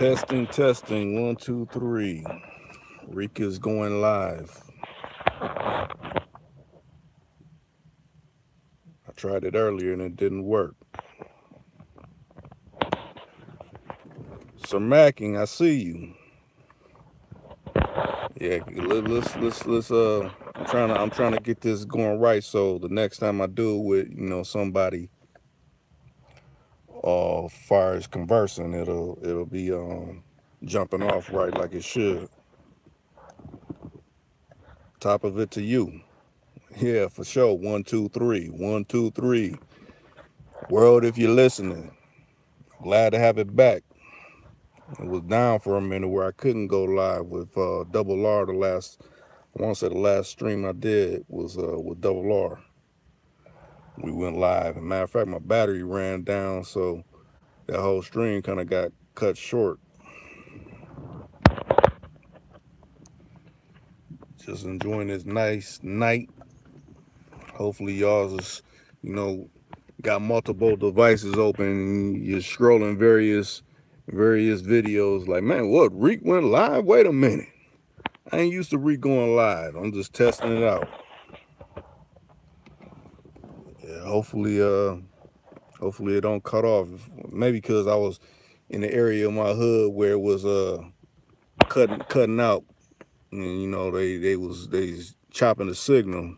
Testing, testing. One, two, three. Rika's going live. I tried it earlier and it didn't work. Sir Macking, I see you. Yeah, let's. I'm trying to get this going right. So the next time I do it with somebody, far as conversing, it'll be jumping off right like it should. Top of it to you. Yeah, for sure. One, two, three. One, two, three. World, if you're listening, glad to have it back. It was down for a minute where I couldn't go live with Double R. I want to say the last stream I did was with Double R. We went live. As a matter of fact, my battery ran down, so that whole stream kind of got cut short. Just enjoying this nice night. Hopefully, y'all is, you know, got multiple devices open. And you're scrolling various videos. Like, man, what? Reek went live? Wait a minute. I ain't used to Reek going live. I'm just testing it out. Yeah, hopefully it don't cut off. Maybe because I was in the area of my hood where it was cutting out, and they chopping the signal.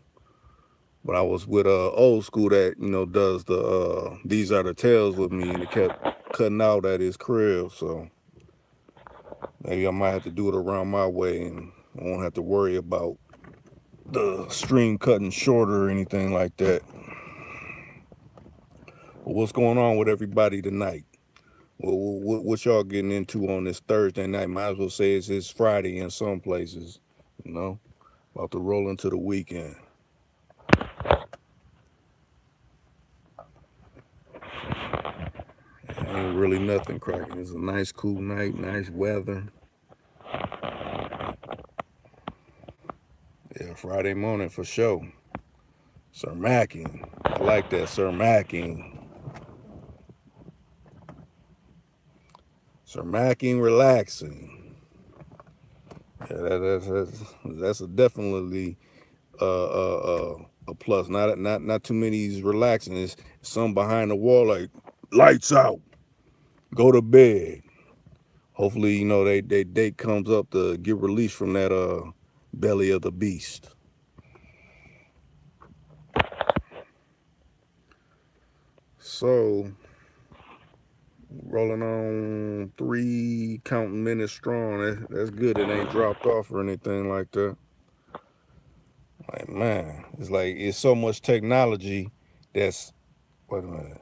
But I was with old school that does the these are the tales with me, and it kept cutting out at his crib. So maybe I might have to do it around my way, and I won't have to worry about the stream cutting shorter or anything like that. But what's going on with everybody tonight? Well, what y'all getting into on this Thursday night? Might as well say it's Friday in some places. You know, about to roll into the weekend. Ain't really nothing cracking. It's a nice, cool night, nice weather. Yeah, Friday morning for sure. Sir Macking. I like that, Sir Macking. Sir Macking relaxing. Yeah, that's a definitely a plus. Not too many relaxing. It's some behind the wall like lights out, go to bed. Hopefully, they date comes up to get released from that belly of the beast. So rolling on 3 counting minutes strong. That's good. It ain't dropped off or anything like that. Like, man, it's so much technology that's wait a minute.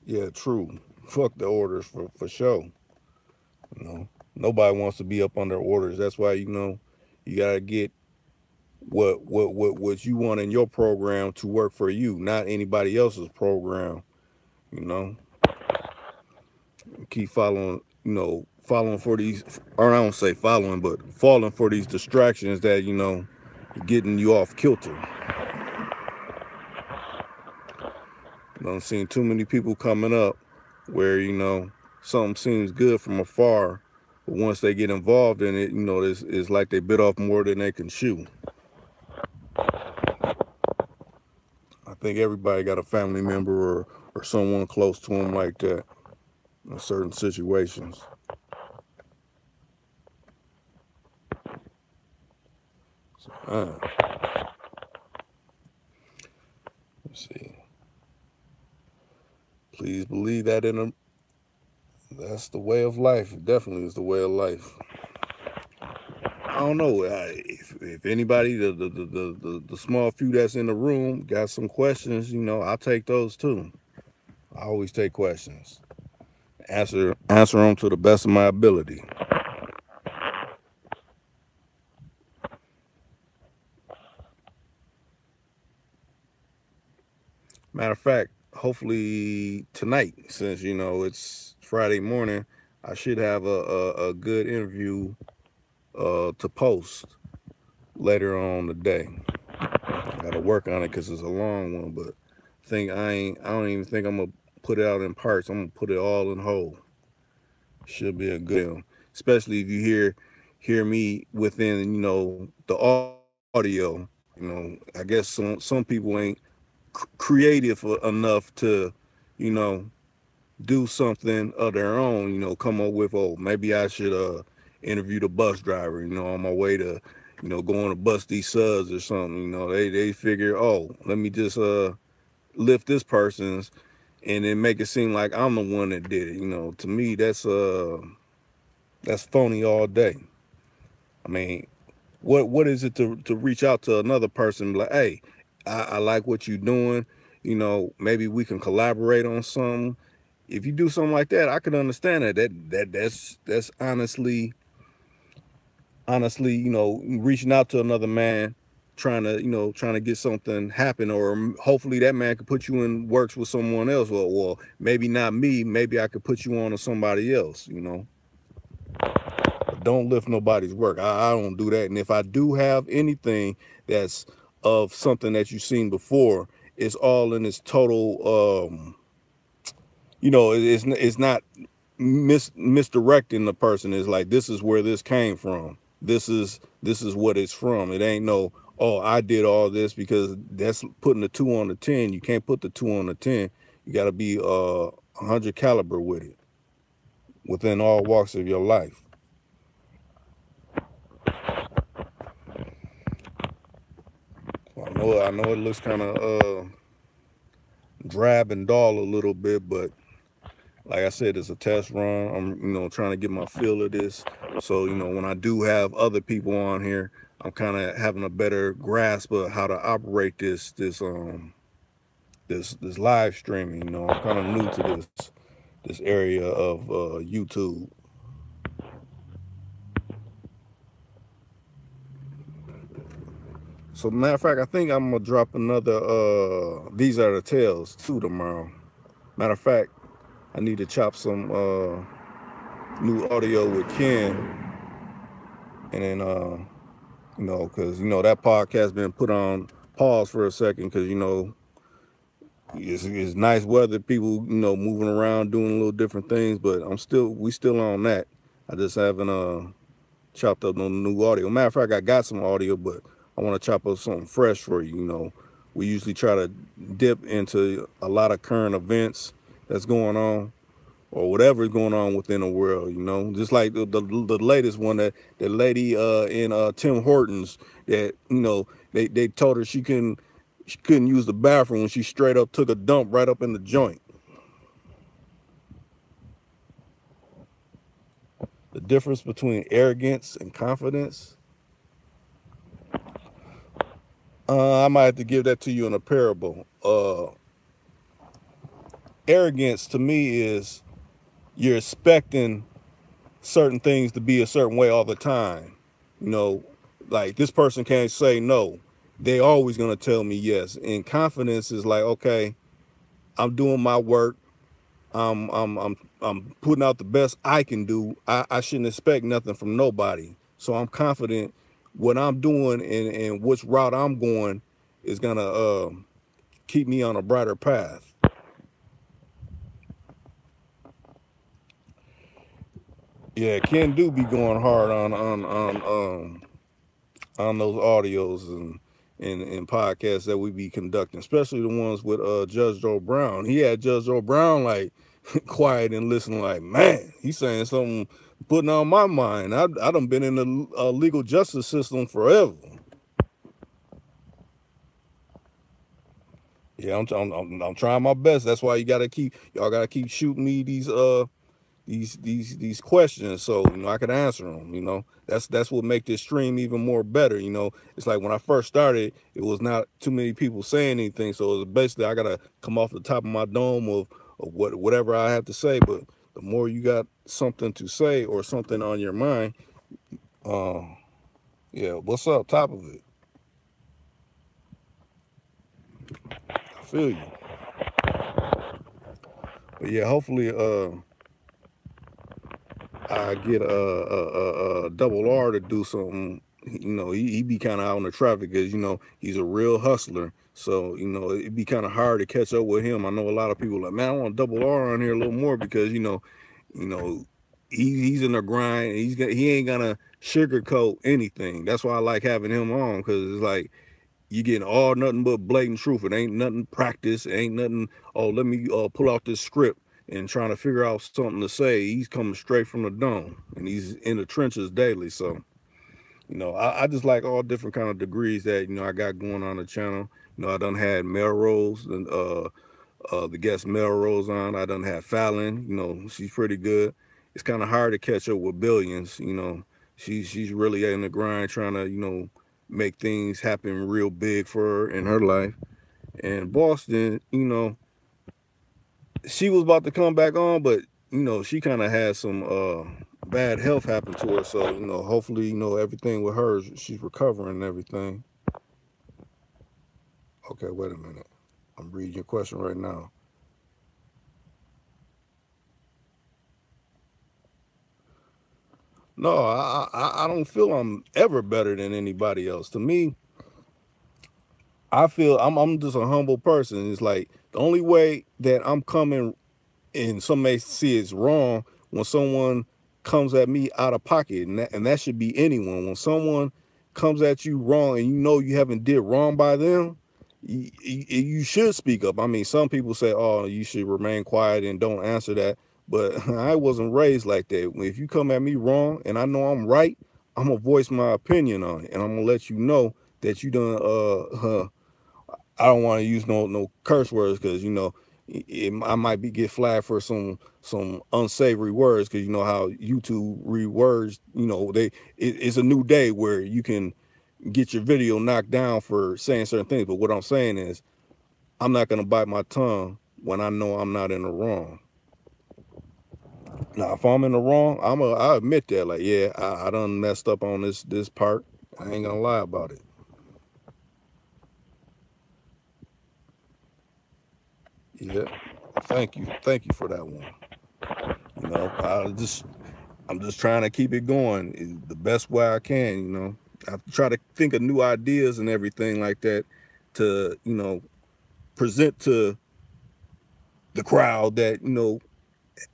Yeah, true. Fuck the orders for sure. You know, nobody wants to be up under orders. That's why you gotta get what you want in your program to work for you, not anybody else's program. You know, keep following. Following for these, or I don't say following, but falling for these distractions that getting you off kilter. I've seen too many people coming up where something seems good from afar, but once they get involved in it, it's like they bit off more than they can chew. I think everybody got a family member or someone close to them like that in certain situations. So, let's see. Please believe that that's the way of life. It definitely is the way of life. I don't know if anybody, the small few that's in the room, got some questions. I'll take those too. I always take questions. Answer them to the best of my ability. Matter of fact, hopefully tonight, since it's Friday morning, I should have a good interview to post later on today. I got to work on it because it's a long one, but I don't even think I'm gonna put it out in parts. I'm gonna put it all in whole. Should be a good film, especially if you hear me within the audio. I guess some people ain't creative enough to you know do something of their own. Come up with, oh, maybe I should interview the bus driver. On my way to going to bust these suds or something. They figure, oh, let me just lift this person's and then make it seem like I'm the one that did it. To me, that's phony all day. I mean, what is it to reach out to another person and be like, hey, I like what you're doing. Maybe we can collaborate on something. If you do something like that, I can understand that. That's honestly, reaching out to another man, trying to get something happen, or hopefully that man could put you in works with someone else. Well, maybe not me. Maybe I could put you on to somebody else. But don't lift nobody's work. I don't do that. And if I do have anything that's of something that you've seen before, it's all in its total. It's not misdirecting the person. Is like, this is where this came from. This is what it's from. It ain't no, oh, I did all this, because that's putting the 2 on the 10. You can't put the 2 on the 10. You got to be 100 caliber with it within all walks of your life. I know it looks kind of drab and dull a little bit, but like I said, it's a test run. I'm, trying to get my feel of this. So, when I do have other people on here, I'm kind of having a better grasp of how to operate this live streaming. I'm kind of new to this area of YouTube. So, matter of fact, I think I'm gonna drop another These Are the Tales too tomorrow. Matter of fact, I need to chop some new audio with Ken, and then because that podcast been put on pause for a second, because it's nice weather, people moving around doing little different things, but we still on that. I just haven't chopped up no new audio. Matter of fact, I got some audio, but I want to chop up something fresh for you. We usually try to dip into a lot of current events that's going on, or whatever is going on within the world. Just like the latest one, that lady in Tim Hortons, that they told her she couldn't use the bathroom when she straight up took a dump right up in the joint. The difference between arrogance and confidence. I might have to give that to you in a parable. Arrogance to me is you're expecting certain things to be a certain way all the time. Like, this person can't say no. They always gonna tell me yes. And confidence is like, okay, I'm doing my work. I'm putting out the best I can do. I shouldn't expect nothing from nobody. So I'm confident what I'm doing and which route I'm going is gonna keep me on a brighter path. Yeah, Ken do be going hard on those audios and podcasts that we be conducting, especially the ones with Judge Joe Brown. He had Judge Joe Brown like quiet and listening, like, man, he's saying something putting on my mind. I done been in the legal justice system forever. Yeah, I'm trying my best. That's why y'all gotta keep shooting me these questions, so I can answer them. That's what make this stream even more better. It's like when I first started, it was not too many people saying anything, so it was basically I gotta come off the top of my dome of whatever I have to say. But the more you got something to say or something on your mind, yeah, what's up top of it? I feel you. But yeah, hopefully I get a double R to do something you know, he be kind of out in the traffic because, you know, he's a real hustler. So, you know, it'd be kind of hard to catch up with him. I know a lot of people like, man, I want double R on here a little more because, you know, he's in the grind. He ain't gonna sugarcoat anything. That's why I like having him on, because it's like you getting all nothing but blatant truth. It ain't nothing practice. It ain't nothing. Oh, let me pull out this script and trying to figure out something to say. He's coming straight from the dome, and he's in the trenches daily. So, you know, I just like all different kind of degrees that, you know, I got going on the channel. You know, I done had Melrose and the guest Melrose on. I done had Fallon. You know, she's pretty good. It's kind of hard to catch up with Billions. You know, she's really in the grind trying to, you know, make things happen real big for her in her life. And Boston, you know, she was about to come back on, but you know, she kind of had some bad health happen to her. So, you know, hopefully, you know, everything with her, she's recovering and everything. Okay, wait a minute. I'm reading your question right now. No, I don't feel I'm ever better than anybody else. To me, I feel I'm just a humble person. It's like the only way that I'm coming, and some may see it's wrong, when someone comes at me out of pocket, and that should be anyone. When someone comes at you wrong and you know you haven't did wrong by them, you should speak up. I mean, some people say, oh, you should remain quiet and don't answer that. But I wasn't raised like that. If you come at me wrong and I know I'm right, I'm gonna voice my opinion on it, and I'm gonna let you know that you done I don't want to use no curse words, because, you know, I might get flagged for some unsavory words, because you know how YouTube read words. You know, it's a new day where you can get your video knocked down for saying certain things. But what I'm saying is, I'm not gonna bite my tongue when I know I'm not in the wrong. Now, if I'm in the wrong, I admit that. Like, yeah, I done messed up on this part. I ain't gonna lie about it. Yeah. Thank you for that one. You know, I'm just trying to keep it going the best way I can. You know, I try to think of new ideas and everything like that to, you know, present to the crowd that, you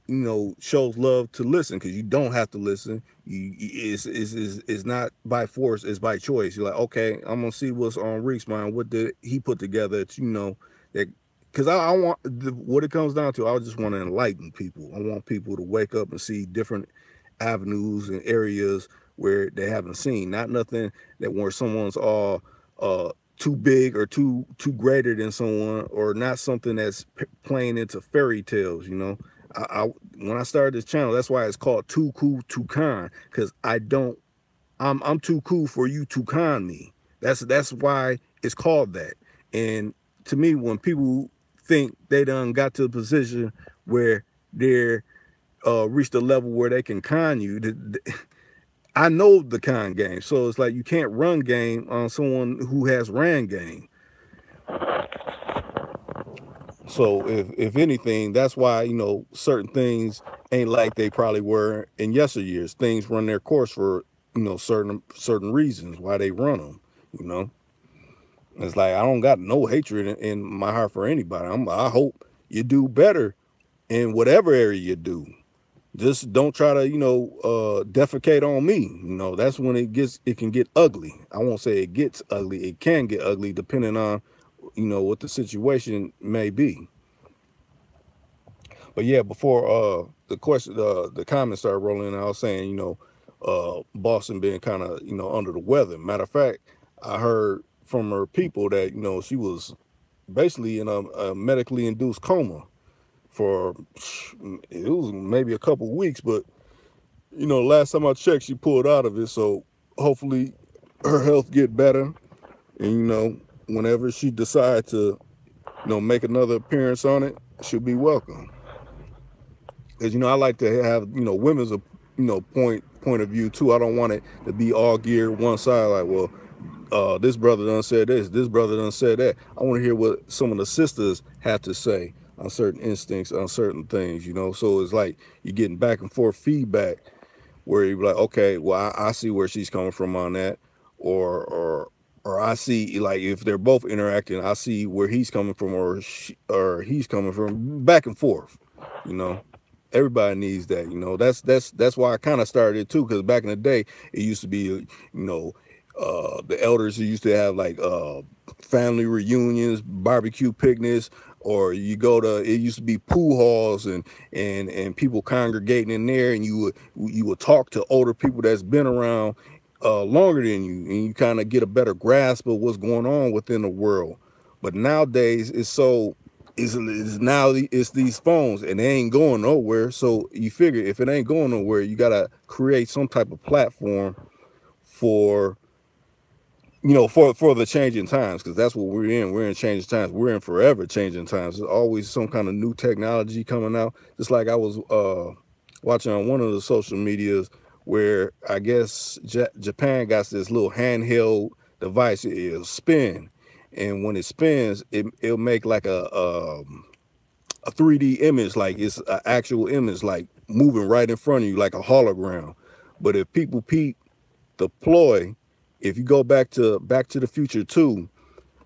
know, shows love to listen, because you don't have to listen. It's not by force, it's by choice. You're like, okay, I'm gonna see what's on Reek's mind. What did he put together to, you know, that, because I want what it comes down to. I just want to enlighten people. I want people to wake up and see different avenues and areas where they haven't seen. Not nothing that where someone's all too big or too greater than someone, or not something that's playing into fairy tales. You know, when I started this channel, that's why it's called Too Cool Too Con, because I'm too cool for you to con me. That's why it's called that. And to me, when people think they done got to a position where they're reached a level where they can con you, I know the con game. So it's like you can't run game on someone who has ran game. So if anything, that's why, you know, certain things ain't like they probably were in yesteryears. Things run their course for, you know, certain reasons why they run them. You know, it's like I don't got no hatred in my heart for anybody. I hope you do better in whatever area you do. Just don't try to, you know, defecate on me. You know, that's when it can get ugly. I won't say it gets ugly. It can get ugly depending on, you know, what the situation may be. But yeah, before the comments started rolling in, I was saying, you know, Boston being kind of, you know, under the weather. Matter of fact, I heard from her people that, you know, she was basically in a medically induced coma for, it was maybe a couple weeks, but, you know, last time I checked, she pulled out of it. So hopefully her health get better, and, you know, whenever she decide to, you know, make another appearance on it, she'll be welcome. Because, you know, I like to have, you know, women's, you know, point of view too. I don't want it to be all geared one side, like, well, this brother done said this brother done said that. I want to hear what some of the sisters have to say on certain instincts, on certain things, you know. So it's like you're getting back and forth feedback where you're like, okay, well, I see where she's coming from on that. or I see, like, if they're both interacting, I see where he's coming from, or he's coming from, back and forth. You know, everybody needs that. You know, that's why I kind of started it too, because back in the day it used to be, the elders who used to have like family reunions, barbecue picnics, or you go to, it used to be pool halls and people congregating in there, and you would talk to older people that's been around longer than you, and you kind of get a better grasp of what's going on within the world. But nowadays it's these phones, and they ain't going nowhere. So you figure, if it ain't going nowhere, you gotta create some type of platform for for the changing times, because that's what we're in. We're in changing times. We're in forever changing times. There's always some kind of new technology coming out. Just like I was watching on one of the social medias where I guess Japan got this little handheld device. It'll spin, and when it spins, it'll make like a 3D image, like it's an actual image, like moving right in front of you, like a hologram. But if people peep the ploy, if you go Back to the Future 2,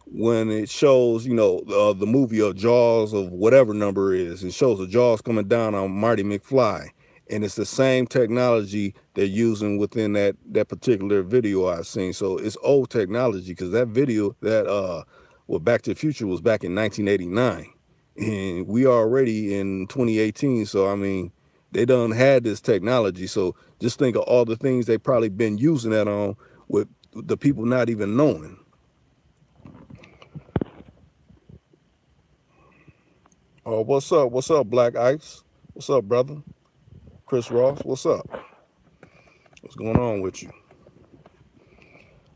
when it shows, the movie of Jaws of whatever number it is, it shows the Jaws coming down on Marty McFly. And it's the same technology they're using within that particular video I've seen. So it's old technology, because that video, Back to the Future, was back in 1989. And we are already in 2018. So, I mean, they done had this technology. So just think of all the things they probably been using that on, with the people not even knowing. Oh, what's up? What's up, Black Ice? What's up, brother? Chris Ross, what's up? What's going on with you?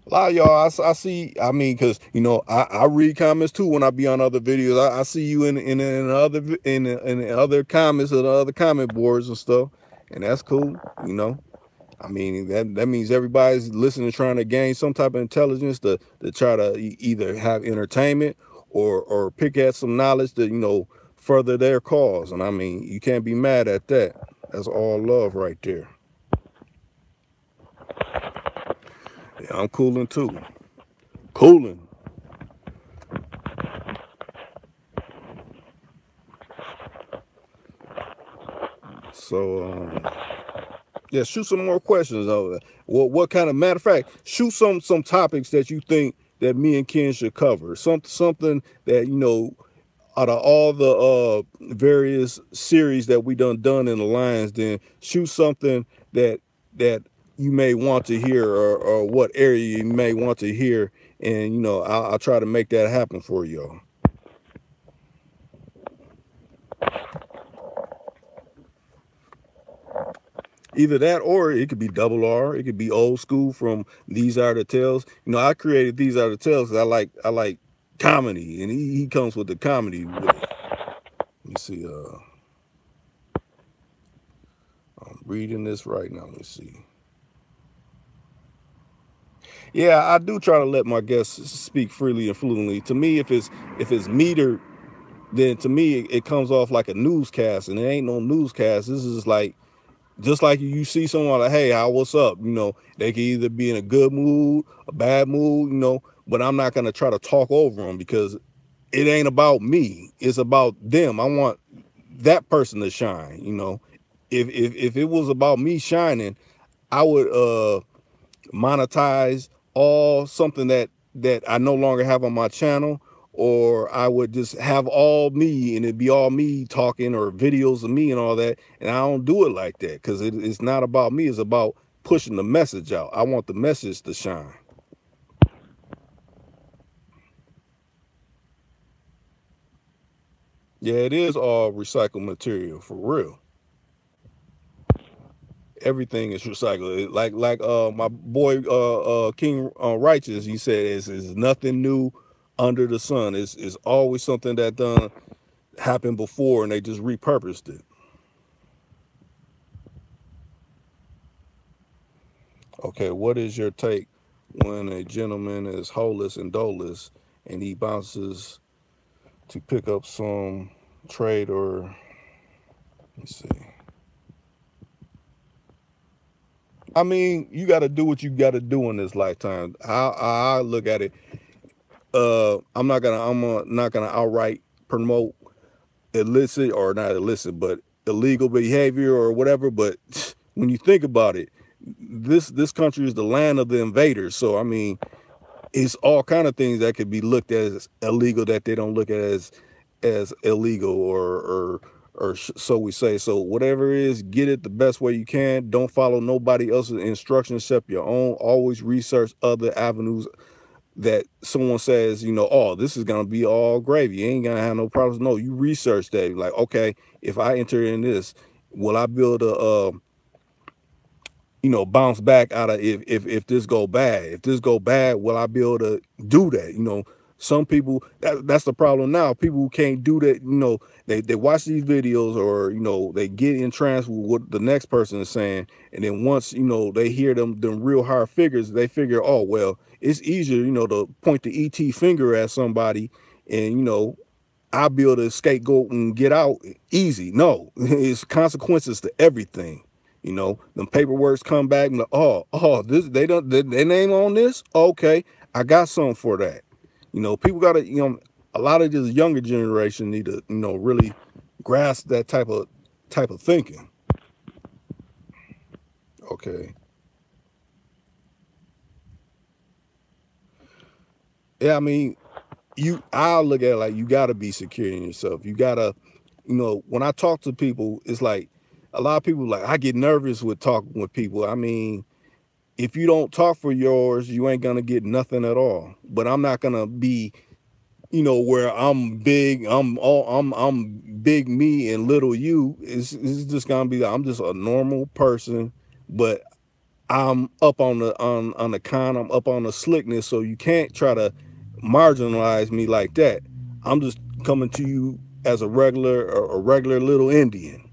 A lot of y'all, I see. I mean, because I read comments too when I be on other videos. I see you in other comments of the other comment boards and stuff, and that's cool. I mean, that means everybody's listening, trying to gain some type of intelligence to try to either have entertainment or pick at some knowledge to further their cause. And I mean, you can't be mad at that. That's all love right there. Yeah, I'm cooling too. Cooling. So yeah, shoot some more questions over. What kind of, matter of fact, shoot some topics that you think that me and Ken should cover. Something that out of all the various series that we done in the Lions, then shoot something that you may want to hear, or what area you may want to hear, and I'll try to make that happen for y'all. Either that, or it could be double R. It could be old school from These Are the Tales. I created These Are the Tales because I like comedy, and he comes with the comedy with it. Let me see. I'm reading this right now. Let's see. Yeah, I do try to let my guests speak freely and fluently. To me, if it's metered, then to me it comes off like a newscast, and it ain't no newscast. This is like, just like you see someone like, hey, what's up? They can either be in a good mood, a bad mood, but I'm not gonna try to talk over them, because it ain't about me. It's about them. I want that person to shine. If it was about me shining, I would monetize all something that I no longer have on my channel, or I would just have all me, and it'd be all me talking, or videos of me and all that. And I don't do it like that, because it's not about me. It's about pushing the message out. I want the message to shine. Yeah, it is all recycled material, for real. Everything is recycled. Like my boy King Righteous, he said, is nothing new under the sun. It's always something that done happened before, and they just repurposed it. Okay, what is your take when a gentleman is holeless and doleless, and he bounces to pick up some trade, or let me see. I mean, you got to do what you got to do in this lifetime. I look at it. Not gonna outright promote illicit or not illicit, but illegal behavior or whatever. But when you think about it, this country is the land of the invaders. So I mean, it's all kind of things that could be looked at as illegal that they don't look at as illegal or so we say. So whatever it is, get it the best way you can. Don't follow nobody else's instructions except your own. Always research other avenues that someone says, you know, oh, this is gonna be all gravy. You ain't gonna have no problems. No, you research that. Like, okay, if I enter in this, will I build a bounce back out of if this go bad? If this go bad, will I be able to do that? You know, some people that's the problem now. People who can't do that, you know, they watch these videos or they get in trance with what the next person is saying, and then once they hear them real hard figures, they figure, oh well, it's easier to point the ET finger at somebody, and I'll be able to scapegoat and get out easy. No, it's consequences to everything. The paperwork's come back and this they name on this. Okay, I got something for that. People gotta a lot of this younger generation need to really grasp that type of thinking. Okay, yeah, I mean I'll look at it like you gotta be secure in yourself. You gotta when I talk to people, it's like a lot of people like I get nervous with talking with people. I mean, if you don't talk for yours, you ain't gonna get nothing at all. But I'm not gonna be, where I'm big, I'm big me and little you. It's just gonna be that I'm just a normal person, but I'm up on the I'm up on the slickness, so you can't try to marginalize me like that. I'm just coming to you as a regular little Indian.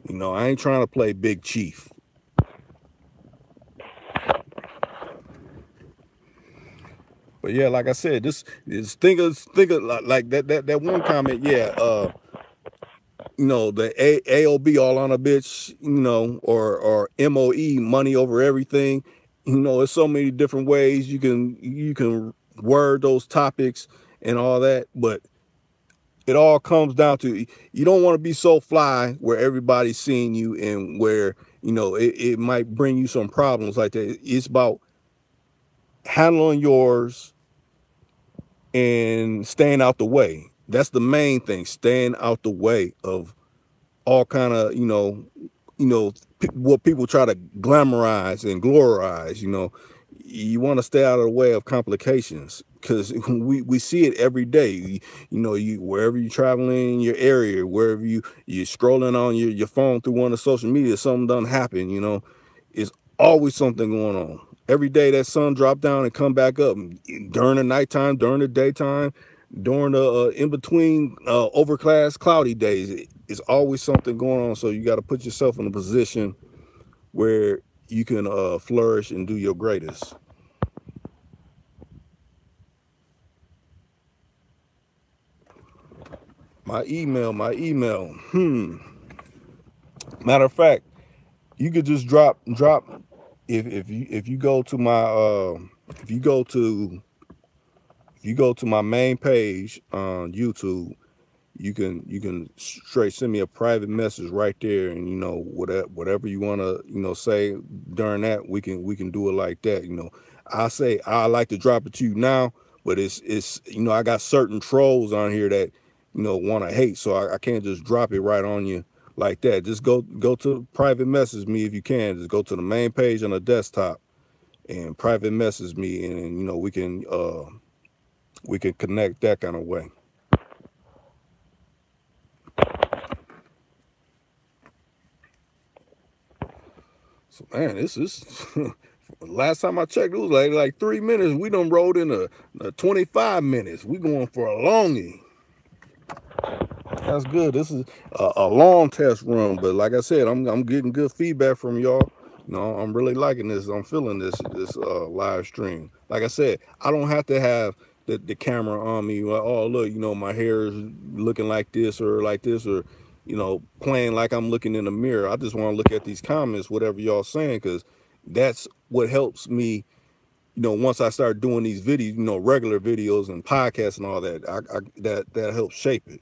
I ain't trying to play big chief. But yeah, like I said, this think of like that one comment. Yeah, the AOB all on a bitch, or MOE, money over everything. There's so many different ways you can word those topics and all that, but it all comes down to you don't want to be so fly where everybody's seeing you and where it might bring you some problems like that. It's about handling yours and staying out the way. That's the main thing, staying out the way of all kind of what people try to glamorize and glorize. You want to stay out of the way of complications, because we see it every day. You wherever you're traveling in your area, wherever you're scrolling on your phone through one of social media, something done happen. It's always something going on. Every day that sun drop down and come back up during the nighttime, during the daytime, during the in between overcast cloudy days. It's always something going on. So you got to put yourself in a position where you can flourish and do your greatest. My email. Matter of fact, you could just drop if you go to my if you go to if you go to my main page on YouTube, you can straight send me a private message right there, and whatever you want to say during that, we can do it like that. I say I like to drop it to you now, but it's I got certain trolls on here that want to hate, so I can't just drop it right on you like that. Just go to private message me if you can. Just go to the main page on the desktop and private message me, and we can connect that kind of way. So man, this is last time I checked, it was like 3 minutes. We done rolled in a 25 minutes. We going for a longie. That's good. This is a long test run, but like I said, I'm getting good feedback from y'all. I'm really liking this. I'm feeling this live stream. Like I said, I don't have to have the camera on me. Like, oh look, my hair is looking like this or like this, or playing like I'm looking in the mirror. I just want to look at these comments, whatever y'all saying, because that's what helps me, once I start doing these videos, regular videos and podcasts and all that, that helps shape it.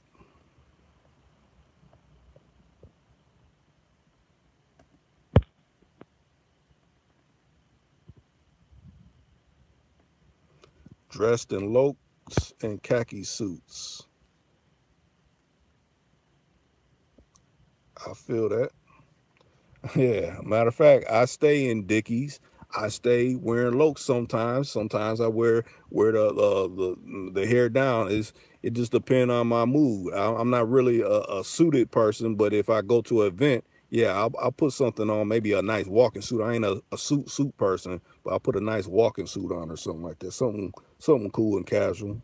Dressed in lokes and khaki suits. I feel that. Yeah. Matter of fact, I stay in Dickies. I stay wearing lokes sometimes. Sometimes I wear the hair down. It just depends on my mood. I'm not really a suited person, but if I go to an event, yeah, I'll put something on, maybe a nice walking suit. I ain't a suit person, but I'll put a nice walking suit on or something like that. Something cool and casual.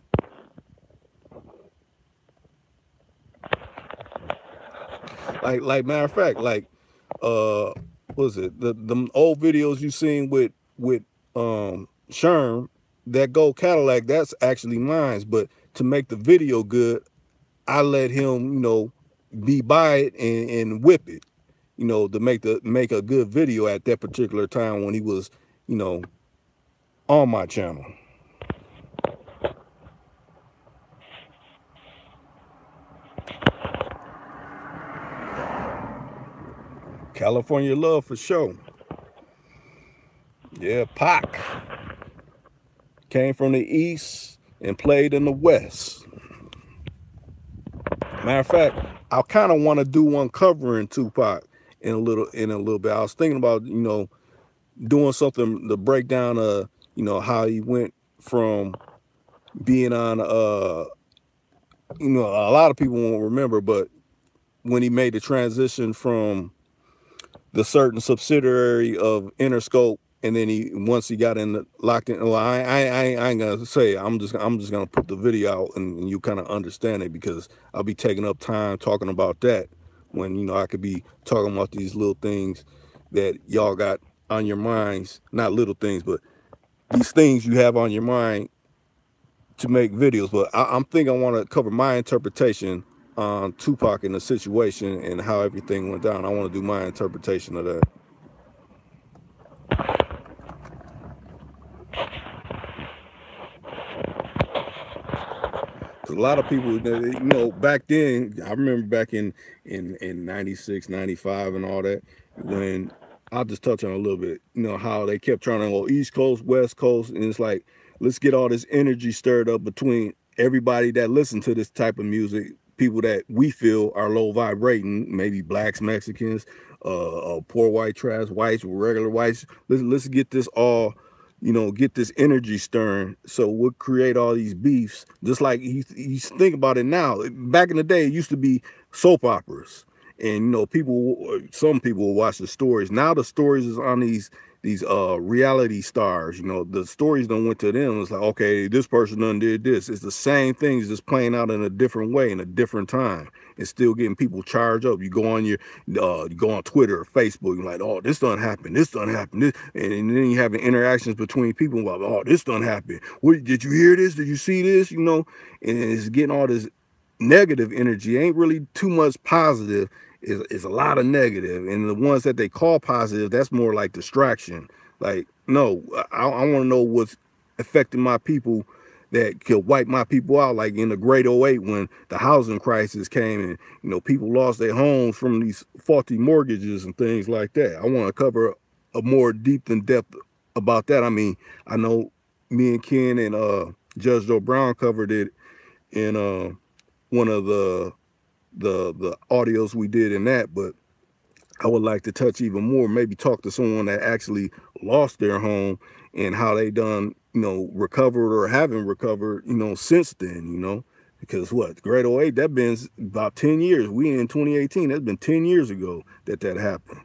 Like matter of fact, like what was it, the old videos you seen with Sherm, that gold Cadillac, that's actually mine's. But to make the video good, I let him, be by it and whip it, to make a good video at that particular time when he was, you know, on my channel. California love for sure. Yeah, Pac came from the east and played in the west. Matter of fact, I kind of want to do one covering Tupac in a little bit. I was thinking about, doing something to break down how he went from being on a lot of people won't remember, but when he made the transition from the certain subsidiary of Interscope, and then once he got in locked in. Well, I ain't gonna say. I'm just gonna put the video out, and you kind of understand it, because I'll be taking up time talking about that when I could be talking about these little things that y'all got on your minds. Not little things, but these things you have on your mind to make videos. But I'm thinking I want to cover my interpretation on Tupac and the situation and how everything went down. I want to do my interpretation of that. Cause a lot of people, back then, I remember back in 96, 95 and all that, when I'll just touch on a little bit, how they kept trying to go East Coast, West Coast. And it's like, let's get all this energy stirred up between everybody that listen to this type of music, people that we feel are low vibrating, maybe blacks, Mexicans, poor white trash, whites, regular whites. Let's get this all, get this energy stirring. So we'll create all these beefs. Just like you think about it now. Back in the day, it used to be soap operas, and some people will watch the stories. Now the stories is on these reality stars. The stories don't went to them. It's like, okay, this person done did this. It's the same things, just playing out in a different way in a different time, and still getting people charged up. You go on Twitter or Facebook, you're like, oh, this done happened, this done happened, and then you having interactions between people like, oh, this done happened. What, did you hear this? Did you see this? And it's getting all this negative energy. Ain't really too much positive. Is a lot of negative, and the ones that they call positive, that's more like distraction. Like, no, I want to know what's affecting my people that could wipe my people out, like in the Great '08 when the housing crisis came, and people lost their homes from these faulty mortgages and things like that. I want to cover a more deep and depth about that. I mean, I know me and Ken and Judge Joe Brown covered it in one of the audios we did in that, but I would like to touch even more, maybe talk to someone that actually lost their home and how they done, recovered or haven't recovered, since then, because what, Great '08, that been about 10 years. We in 2018, that's been 10 years ago that happened.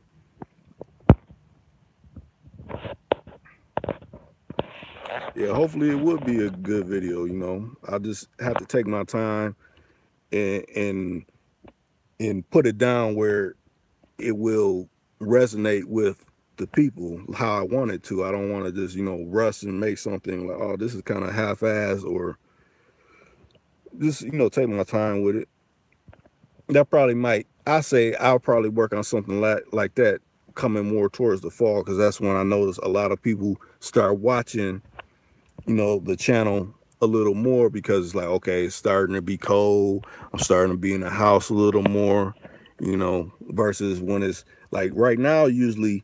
Yeah, hopefully it would be a good video, I just have to take my time and put it down where it will resonate with the people how I want it to. I don't want to just, rush and make something like, oh, this is kind of half-assed, or just, take my time with it. That probably might, I say I'll probably work on something like that coming more towards the fall, because that's when I notice a lot of people start watching, the channel a little more, because it's like, okay, it's starting to be cold. I'm starting to be in the house a little more, versus when it's like right now, usually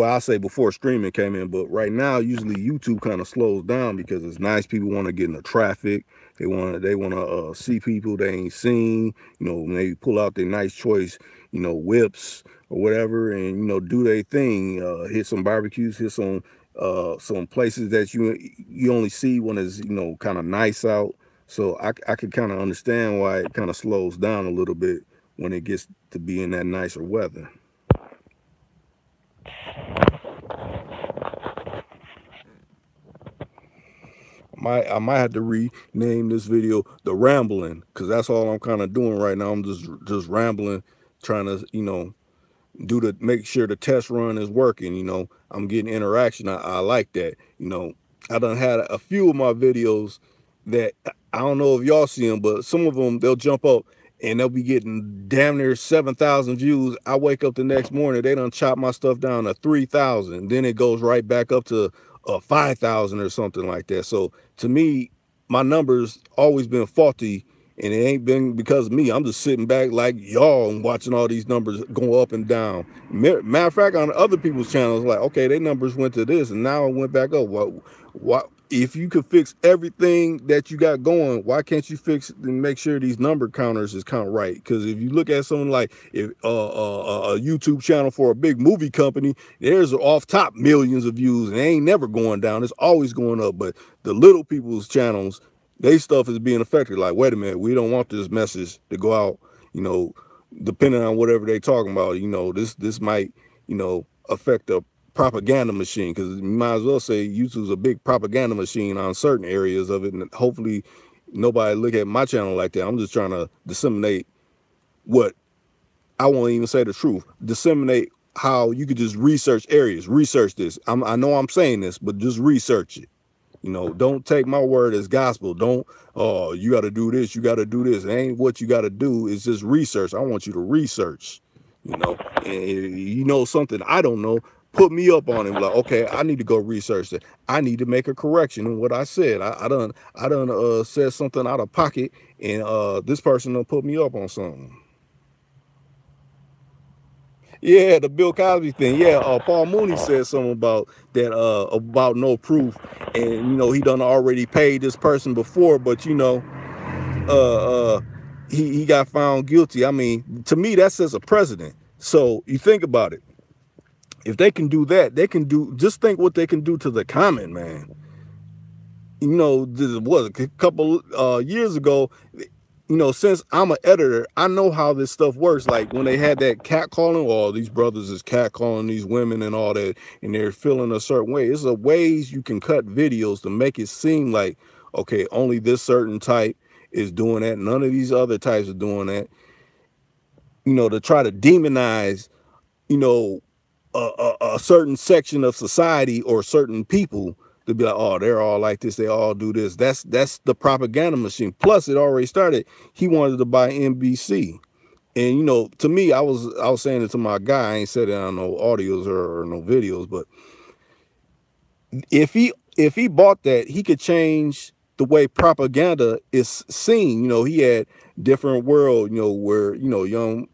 I say before streaming came in, but right now usually YouTube kind of slows down because it's nice. People want to get in the traffic. They want to see people they ain't seen. Maybe pull out their nice choice, whips or whatever, and do their thing. Hit some barbecues, hit some places that you only see when it's kind of nice out. So I could kind of understand why it kind of slows down a little bit when it gets to be in that nicer weather. I might have to rename this video the rambling, because that's all I'm kind of doing right now. I'm just rambling, trying to make sure the test run is working. I'm getting interaction. I like that. I done had a few of my videos that I don't know if y'all see them, but some of them they'll jump up and they'll be getting damn near 7,000 views. I wake up the next morning, they done chop my stuff down to 3,000. Then it goes right back up to 5,000 or something like that. So to me, my numbers always been faulty, and it ain't been because of me. I'm just sitting back like y'all and watching all these numbers go up and down. Matter of fact, on other people's channels, like, okay, their numbers went to this and now it went back up. What if you could fix everything that you got going, why can't you fix and make sure these number counters is kind of right? Because if you look at something like if a YouTube channel for a big movie company, there's off top millions of views and they ain't never going down. It's always going up. But the little people's channels, they stuff is being affected. Like, wait a minute, we don't want this message to go out, depending on whatever they talking about, this might, affect the propaganda machine, because you might as well say YouTube's a big propaganda machine on certain areas of it, and hopefully nobody look at my channel like that. I'm just trying to disseminate what I won't even say the truth, disseminate how you could just research areas, research this. I know I'm saying this, but just research it. Don't take my word as gospel. Don't, oh, you got to do this, you got to do this. It ain't what you got to do. It's just research. I want you to research, and something I don't know, put me up on it. Like, okay, I need to go research it. I need to make a correction in what I said. I done said something out of pocket, and this person done put me up on something. Yeah, the Bill Cosby thing. Yeah, Paul Mooney said something about that, about no proof, and he done already paid this person before, but uh, he got found guilty. I mean, to me, that sets a precedent. So you think about it. If they can do that, they can do. Just think what they can do to the common man. This was a couple years ago. Since I'm an editor, I know how this stuff works. Like when they had that cat calling, all these brothers is cat calling these women and all that, and they're feeling a certain way. It's a ways you can cut videos to make it seem like, okay, only this certain type is doing that. None of these other types are doing that. To try to demonize, a certain section of society or certain people, to be like, oh, they're all like this, they all do this. That's the propaganda machine. Plus, it already started. He wanted to buy NBC, and to me, I was saying it to my guy. I ain't said it on no audios or no videos, but if he bought that, he could change the way propaganda is seen. He had different world, where young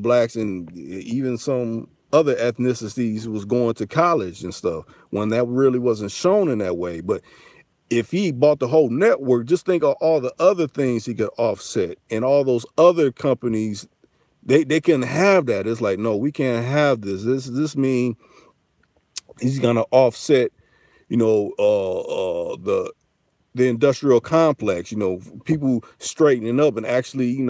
blacks and even some other ethnicities was going to college and stuff, when that really wasn't shown in that way. But if he bought the whole network, just think of all the other things he could offset, and all those other companies, they can have that. It's like, no, we can't have this. This mean he's gonna offset, the industrial complex, people straightening up and actually,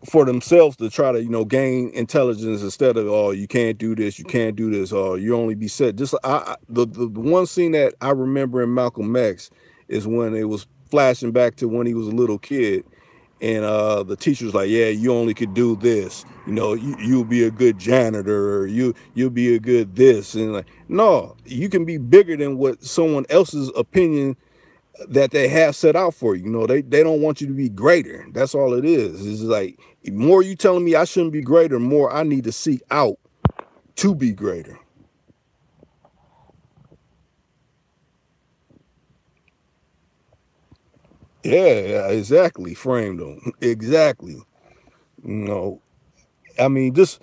for themselves to try to, gain intelligence, instead of, oh, you can't do this, you can't do this, or you only be set. Just the one scene that I remember in Malcolm X is when it was flashing back to when he was a little kid, and the teacher was like, yeah, you only could do this, you'll be a good janitor, or you'll be a good this, and like, no, you can be bigger than what someone else's opinion that they have set out for you. You know, they don't want you to be greater. That's all it is. It's like, the more you telling me I shouldn't be greater, the more I need to seek out to be greater. Yeah, exactly. Frame them. Exactly. You know, I mean, just,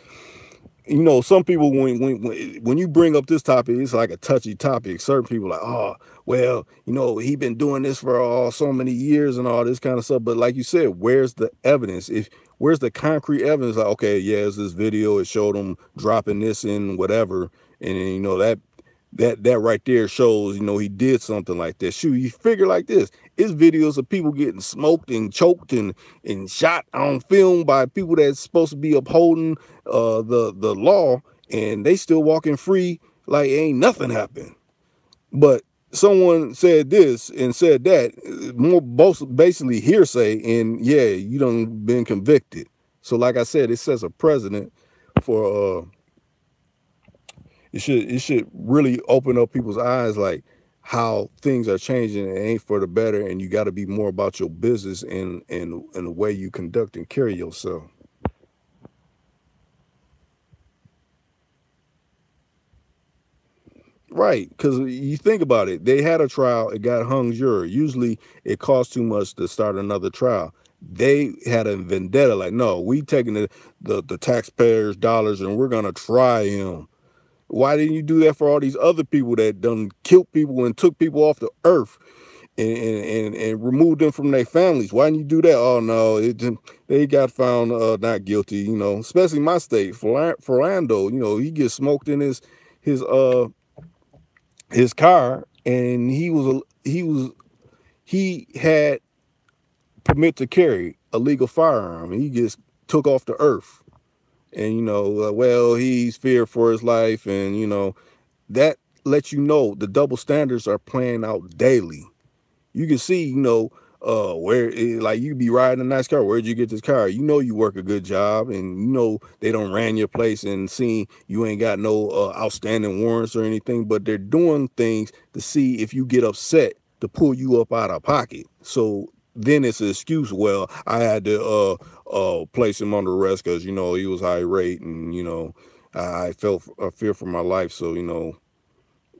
you know, some people, when you bring up this topic, it's like a touchy topic. Certain people are like, oh, well, you know, he been doing this for so many years and all this kind of stuff. But like you said, where's the evidence? If Where's the concrete evidence? Like, okay, yeah, it's this video. It showed him dropping this in whatever, and you know that right there shows, you know, he did something like that. Shoot, you figure like this. It's videos of people getting smoked and choked and shot on film by people that's supposed to be upholding the law, and they still walking free like ain't nothing happened. But someone said this and said that, more both basically hearsay, and yeah, you done been convicted. So like I said, it sets a precedent for it should really open up people's eyes, like how things are changing and it ain't for the better, and you got to be more about your business and the way you conduct and carry yourself. Right, because you think about it, they had a trial, it got hung jury. Usually it costs too much to start another trial. They had a vendetta, like, no, we taking the taxpayers' dollars and we're gonna try him. Why didn't you do that for all these other people that done killed people and took people off the earth and removed them from their families? Why didn't you do that? Oh no, they got found not guilty. You know, especially my state, Philando. You know, he gets smoked in his his car, and he had permit to carry a legal firearm, and he gets took off the earth. And you know, well, he's feared for his life, and you know, that lets you know the double standards are playing out daily. You can see, you know, like you be riding a nice car. Where'd you get this car? You know, you work a good job, and you know they don't ran your place and seen you ain't got no outstanding warrants or anything. But they're doing things to see if you get upset to pull you up out of pocket. So then it's an excuse. Well, I had to place him under arrest because you know he was irate, and you know I felt a fear for my life. So you know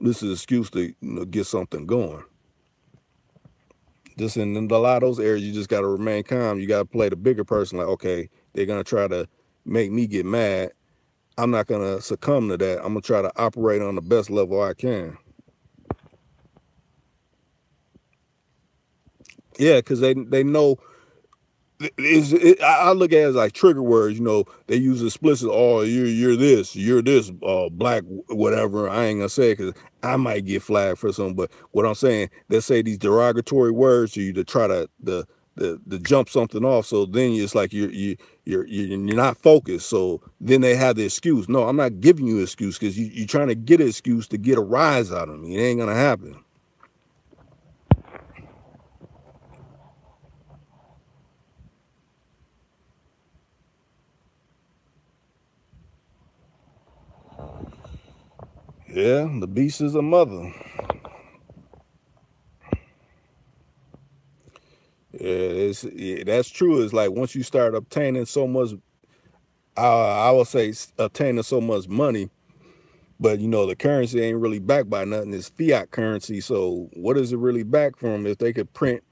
this is an excuse to, you know, get something going. Just in a lot of those areas, you just got to remain calm. You got to play the bigger person. Like, okay, they're gonna try to make me get mad. I'm not gonna succumb to that. I'm gonna try to operate on the best level I can. Yeah, because they know. I look at it as like trigger words. You know, they use explicit. Oh, you're this, black, whatever. I ain't gonna say it because I might get flagged for something. But what I'm saying, they say these derogatory words to you to try to jump something off. So then it's like you're not focused. So then they have the excuse. No, I'm not giving you an excuse because you're trying to get an excuse to get a rise out of me. It ain't gonna happen. Yeah, the beast is a mother. Yeah, that's true. It's like once you start obtaining so much, I would say obtaining so much money, but you know the currency ain't really backed by nothing. It's fiat currency. So what is it really back from if they could print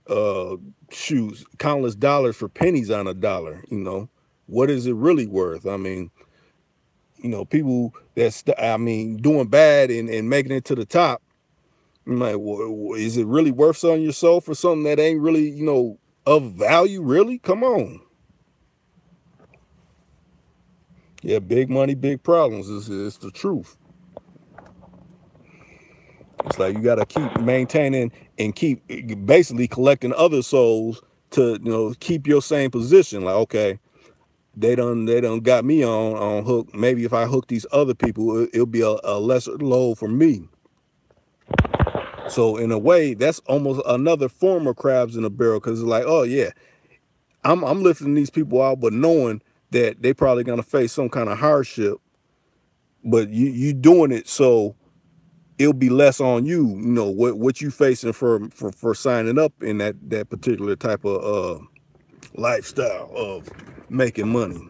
uh shoes countless dollars for pennies on a dollar? You know, what is it really worth? I mean, you know, people that's I mean doing bad and making it to the top. I'm like, well, is it really worth selling your soul for something that ain't really, you know, of value? Really? Come on. Yeah, big money, big problems. Is the truth. It's like you got to keep maintaining and keep basically collecting other souls to, you know, keep your same position. Like, okay, they done got me on hook. Maybe if I hook these other people, it'll be a lesser load for me. So in a way, that's almost another form of crabs in a barrel because it's like, oh yeah, I'm lifting these people out, but knowing that they probably gonna face some kind of hardship, but you doing it so it'll be less on you, you know, what you facing for signing up in that particular type of lifestyle of making money.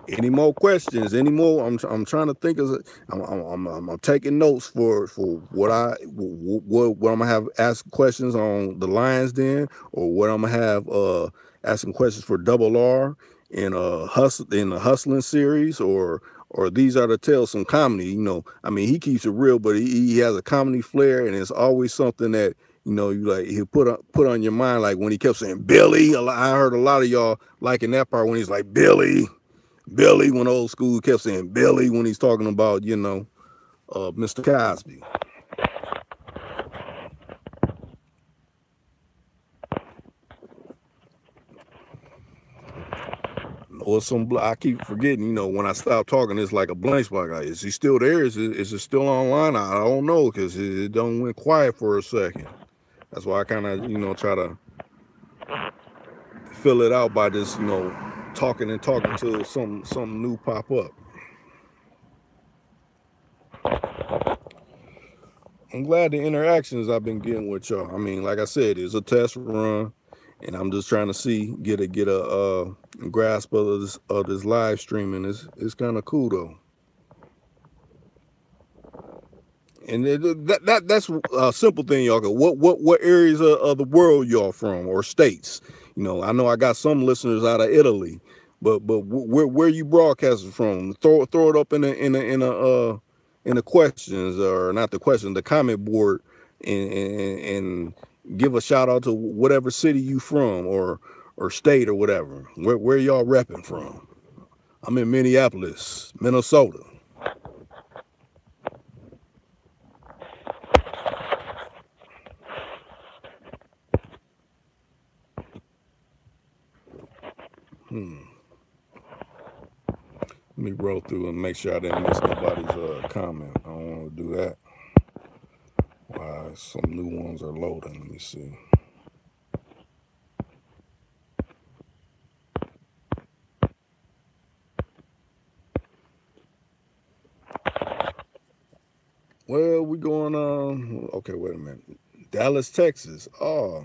Any more questions? Any more? I'm trying to think of. I'm taking notes for what I'm gonna have ask questions on the Lions Den, or what I'm gonna have asking questions for Double R in the Hustling series, or these are the tales some comedy. You know, I mean, he keeps it real, but he has a comedy flair, and it's always something that, you know, you like, he'll put on your mind, like when he kept saying Billy. I heard a lot of y'all liking that part when he's like Billy. Billy, when old school kept saying Billy when he's talking about, you know, Mr. Cosby. Or I keep forgetting, you know, when I stop talking, it's like a blank spot. Like, is he still there? Is it still online? I don't know, because it don't went quiet for a second. That's why I kind of, you know, try to fill it out by just, you know, talking till something new pop up. I'm glad the interactions I've been getting with y'all. I mean, like I said, it's a test run, and I'm just trying to get a grasp of this live streaming. It's kind of cool though. And that's a simple thing, y'all. What areas of the world y'all from, or states? You know, I know I got some listeners out of Italy, but where you broadcasting from? Throw it up in the questions, or not the questions, the comment board, and give a shout out to whatever city you from, or state, or whatever. Where y'all repping from? I'm in Minneapolis, Minnesota. Let me roll through and make sure I didn't miss nobody's comment. I don't want to do that. Why some new ones are loading. Let me see. Well, we going on. Okay, wait a minute. Dallas, Texas. Oh.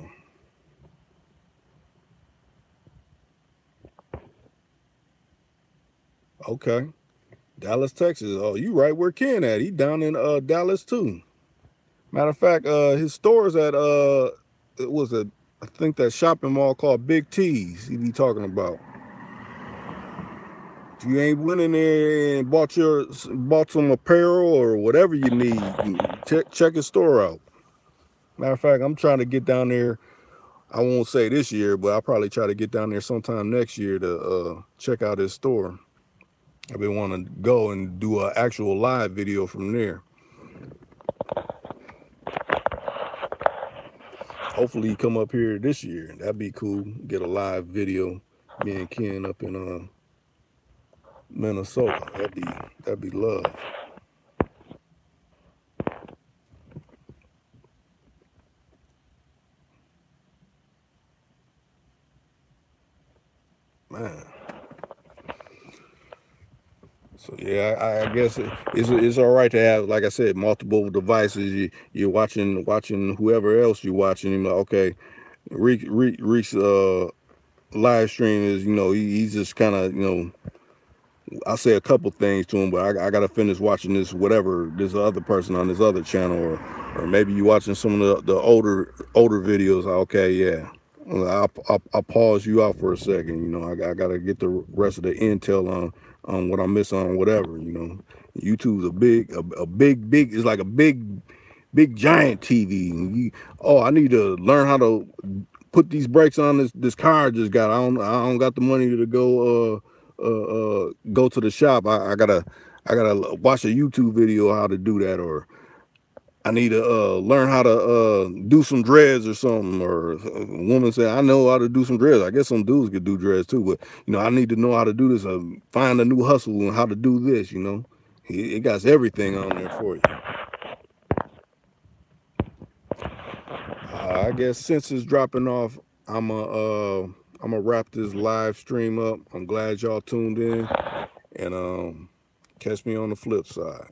Okay. Dallas, Texas. Oh, you right where Ken at. He down in Dallas too. Matter of fact, his store's at it was I think that shopping mall called Big T's he be talking about. If you ain't went in there and bought some apparel or whatever you need, check his store out. Matter of fact, I'm trying to get down there. I won't say this year, but I'll probably try to get down there sometime next year to check out his store. I've been wanting to go and do an actual live video from there. Hopefully he come up here this year. That'd be cool. Get a live video. Me and Ken up in Minnesota. That'd be love. Man. So yeah, I guess it's all right to have, like I said, multiple devices. You're watching whoever else you're watching. You know, okay, Reek's live stream is, you know, he's just kind of, you know, I say a couple things to him, but I gotta finish watching this other person on this other channel, or maybe you watching some of the older videos. Okay, yeah, I'll pause you out for a second. You know, I gotta get the rest of the intel on what I miss on whatever. You know, YouTube's a big. It's like a big giant TV. I need to learn how to put these brakes on this car I just got. I don't got the money to go to the shop. I gotta watch a YouTube video how to do that, or I need to learn how to do some dreads or something. Or a woman said, I know how to do some dreads. I guess some dudes could do dreads too, but you know, I need to know how to do this. Find a new hustle and how to do this. You know, it got everything on there for you. I guess since it's dropping off, I'm gonna wrap this live stream up. I'm glad y'all tuned in, and Catch me on the flip side.